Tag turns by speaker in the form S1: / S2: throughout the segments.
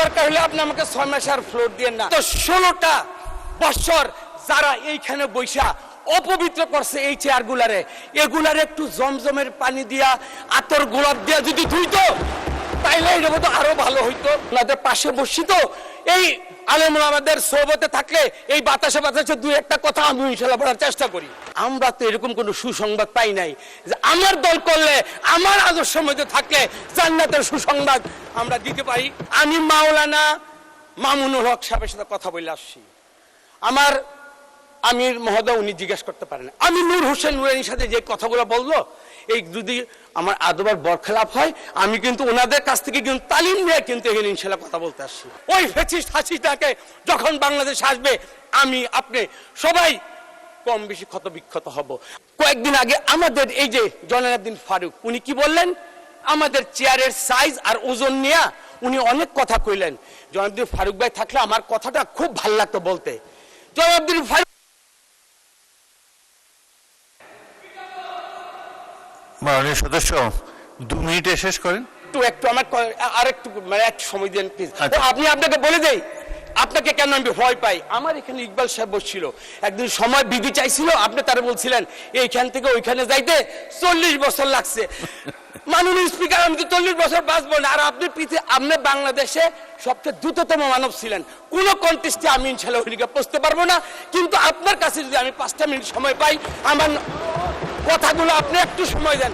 S1: দরকার হলে আপনি আমাকে 6 মাস আর ফ্লোর দিয়েন না। তো 16টা বছর যারা এইখানে বৈশা অপবিত্র করছে এই চেয়ারগুলারে, এগুলারে একটু জমজমের পানি দিয়া আতর গোলাপ দিয়া যদি ধুইতো তাইলে এটা তো আরো ভালো হইতো। ওনাদের পাশে বসিত এই আলেম ওলামাদের সোহবতে থাকলে এই বাতাসে বাতাসে দুই একটা কথা আমি ইনশাআল্লাহ বলার চেষ্টা করি। আমরা তো এরকম কোনো সুসংবাদ পাই নাই যে আমার দল করলে, আমার আদর্শ মধ্যে থাকলে জান্নাতের সুসংবাদ আমরা দিতে পারি। আমি মাওলানা মামুনুল হক সাহেবের সাথে কথা বলে আসছি। আমার আমির মহোদয় উনি জিজ্ঞেস করতে পারেন, আমি নূর হোসেন নুরানির সাথে যে কথাগুলো বললো এই যদি আমার আদবার বরখেলাপ হয়, আমি কিন্তু ওনাদের কাছ থেকে কিন্তু তালিম নিয়ে কিন্তু এখানে ইনশাআল্লাহ কথা বলতে আসছি। ওই ফ্যাসিস্ট হাসিনাকে যখন বাংলাদেশ আসবে আমি আপনি সবাই কম বেশি ক্ষত বিক্ষত হব। কয়েকদিন আগে আমাদের এই যে জয়নাল ফারুক উনি কি বললেন, আমাদের চেয়ারের সাইজ আর ওজন নিয়ে উনি অনেক কথা কইলেন। জয়নাল ফারুক ভাই থাকলে আমার কথাটা খুব ভালো লাগতো বলতে। জয়নাল ফারুক
S2: মাননীয় সদস্য 2 মিনিটে শেষ করেন।
S1: একটু আমার আরেকটু মানে একটু সময় দেন প্লিজ। আপনি আপনাকে বলে দেই আপনাকে কেন আমি ভয় পাই। আমার এখানে ইকবাল সাহেব বসছিল, একদিন সময় বিধি চাইছিল, আপনি তারা বলছিলেন এইখান থেকে ওইখানে যাইতে 40 বছর লাগছে। মাননীয় স্পিকার আমি তো 40 বছর বাঁচবো না। আর আপনি আপনি বাংলাদেশে সবচেয়ে দ্রুততম মানব ছিলেন, কোন কন্টেস্টে আমি ইনশাআল্লাহ ওইদিকে পৌঁছতে পারবো না। কিন্তু আপনার কাছে যদি আমি 5টা মিনিট সময় পাই, আমার কথাগুলো আপনি একটু সময় দেন,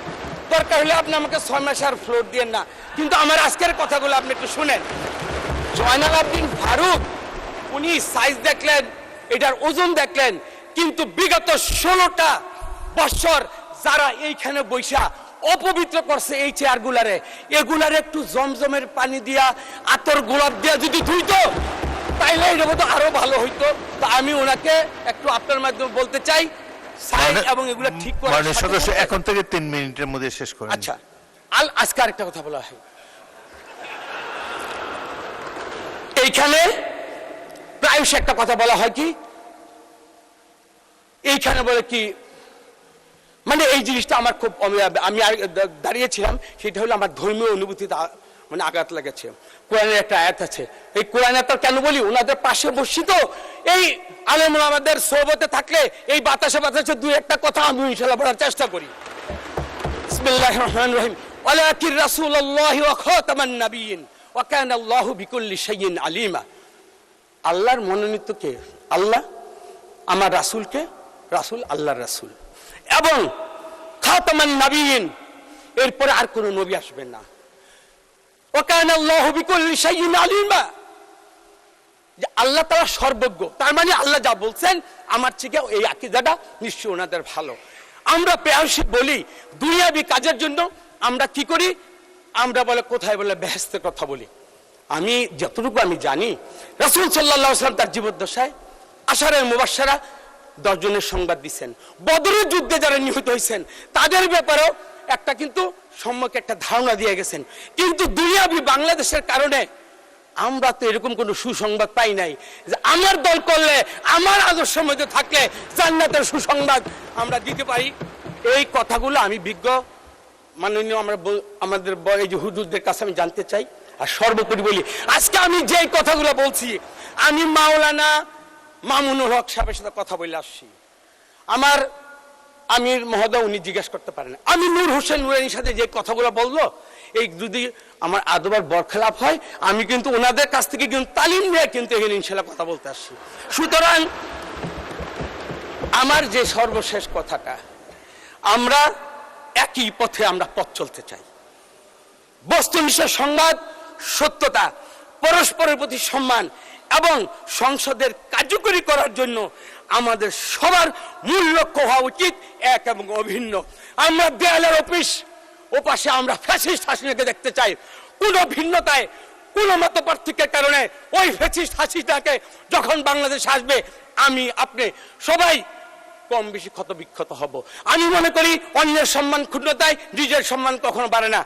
S1: দরকার হলে আপনি আমাকে 6 মাস আর ফ্লোর দিয়েন না, কিন্তু আমার আজকের কথাগুলো আপনি একটু শুনেন। জয়নাল আবদিন ফারুক উনি সাইজ দেখলেন, এটার ওজন দেখলেন, কিন্তু বিগত 16টা বছর যারা এইখানে বৈশা অপবিত্র করছে এই চেয়ারগুলারে, এগুলারে একটু জমজমের পানি দিয়া আতর গোলাপ দিয়া যদি ধুইতো তাইলে এটা তো আরো ভালো হইতো। তো আমি ওনাকে একটু আপনার মাধ্যমে বলতে চাই সাইজ এবং এগুলা ঠিক করে
S2: মাননীয় সদস্য এখন থেকে 3 মিনিটের মধ্যে শেষ করেন।
S1: আচ্ছা, আজকে আরেকটা কথা বলা হয়, এইখানে প্রায়শ একটা কথা বলা হয় কি, এইখানে বলে কি মানে এই জিনিসটা আমার খুব আমি দাঁড়িয়েছিলাম, সেটা হলো আমার ধর্মীয় অনুভূতিতে মানে আঘাত লেগেছে। কোরআনের একটা আয়াত আছে, এই কোরআন আয়াত কেন বলি, ওনাদের পাশে বসিত এই আলেম ওলামাদের সোহবতে থাকলে এই বাতাসে বাতাসে দুই একটা কথা আমি ইনশাআল্লাহ বলার চেষ্টা করি। বিসমিল্লাহির রহমানির রহিম, ওয়ালাকির রাসূলুল্লাহি ওয়া খাতামান নাবিয়্যিন ওয়া কানা আল্লাহু বিকুল্লি শাইইন আলিমা। আল্লাহর মনোনীত কে? আল্লাহ। আমার রাসূলকে? রাসূল আল্লাহর রাসূল। এবং খাতামান নাবিয়্যিন, এরপরে আর কোন নবী আসবেন না। ওয়া কানা আল্লাহু বিকুল্লি শাইইন আলিমা, যে আল্লাহ তাআলা সর্বজ্ঞ, তার মানে আল্লাহ যা বলছেন আমার থেকে এই আকীদাটা নিশ্চয়ই ওনাদের ভালো। আমরা প্রায়শই বলি দুনিয়াবি কাজের জন্য আমরা কি করি, আমরা বলে কোথায় বলে বেহেশতের কথা বলি। আমি যতটুকু আমি জানি রাসূল সাল্লাল্লাহু আলাইহি ওয়াসাল্লাম তার জীবদ্দশায় আশারে মুবাশশারা 10 জনের সংবাদ দিচ্ছেন। বদরের যুদ্ধে যারা নিহত হয়েছেন তাদের ব্যাপারেও একটা কিন্তু সম্মুখে একটা ধারণা দিয়ে গেছেন। কিন্তু দুনিয়াবি বাংলাদেশের কারণে আমরা তো এরকম কোনো সুসংবাদ পাই নাই যে আমার দল করলে, আমার আদর্শের মধ্যে থাকলে জান্নাতের সুসংবাদ আমরা দিতে পারি। এই কথাগুলো আমি বিজ্ঞ মাননীয় আমাদের এই যে হুজুরদের কাছে আমি জানতে চাই। আর সর্বোপরি বলি, আজকে আমি যে কথাগুলো বলছি আমি মাওলানা মামুনুল হক সাহেবের সাথে কথা বলে আসছি। আমার আমির মহোদয় উনি জিজ্ঞেস করতে পারেন, আমি নূর হোসেন নুরানির সাথে যে কথাগুলো বললো এই যদি আমার আদবার বরখেলাপ হয়, আমি কিন্তু ওনাদের কাছ থেকে কিন্তু তালিম নিয়ে কিন্তু এখানে ইনশাআল্লাহ কথা বলতে আসছি। সুতরাং আমার যে সর্বশেষ কথাটা, আমরা একই পথে আমরা পথ চলতে চাই। বস্তুনিষ্ঠ সংবাদ, সত্যতা, পরস্পরের প্রতি সম্মান এবং সংসদের কার্যকরী করার জন্য আমাদের সবার মূল লক্ষ্য হওয়া উচিত এক এবং অভিন্ন। আমরা দেয়ালের ওপাশে আমরা ফ্যাসিস্ট হাসিনাকে দেখতে চাই। কোন ভিন্নতায়, কোন মত পার্থক্যের কারণে ওই ফ্যাসিস্ট হাসিনাকে যখন বাংলাদেশ আসবে আমি আপনি সবাই কম বেশি ক্ষত বিক্ষত হব। আমি মনে করি অন্যের সম্মান ক্ষুণ্ণতায় নিজের সম্মান কখনো বাড়ে না।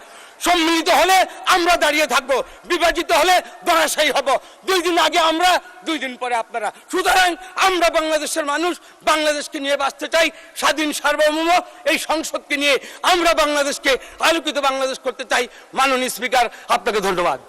S1: সম্মিলিত হলে আমরা দাঁড়িয়ে থাকবো, বিভাজিত হলে ধরাশায়ী হব। 2 দিন আগে আমরা, 2 দিন পরে আপনারা। সুতরাং আমরা বাংলাদেশের মানুষ, বাংলাদেশকে নিয়ে বাঁচতে চাই, স্বাধীন সার্বভৌম এই সংসদকে নিয়ে আমরা বাংলাদেশকে আলোকিত বাংলাদেশ করতে চাই। মাননীয় স্পিকার, আপনাকে ধন্যবাদ।